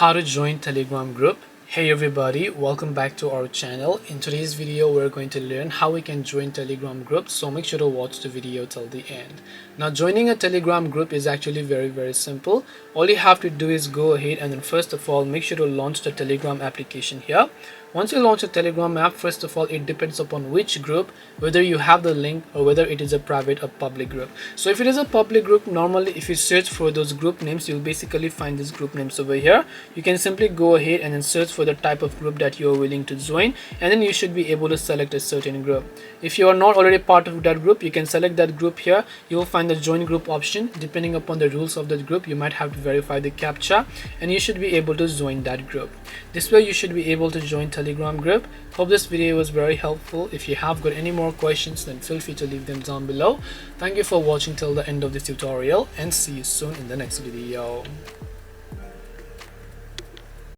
How to join Telegram group. Hey everybody, welcome back to our channel. In today's video we're going to learn how we can join Telegram group, so make sure to watch the video till the end. Now joining a Telegram group is actually very simple. All you have to do is go ahead and then first of all make sure to launch the Telegram application here. Once you launch a Telegram app, first of all it depends upon which group, whether you have the link or whether it is a private or public group. So if it is a public group, normally if you search for those group names, you'll basically find these group names over here. You can simply go ahead and then search for the type of group that you are willing to join, and then you should be able to select a certain group. If you are not already part of that group, you can select that group here. You will find the join group option. Depending upon the rules of that group, you might have to verify the captcha and you should be able to join that group. This way you should be able to join Telegram group. Hope this video was very helpful. If you have got any more questions, then feel free to leave them down below. Thank you for watching till the end of this tutorial and see you soon in the next video.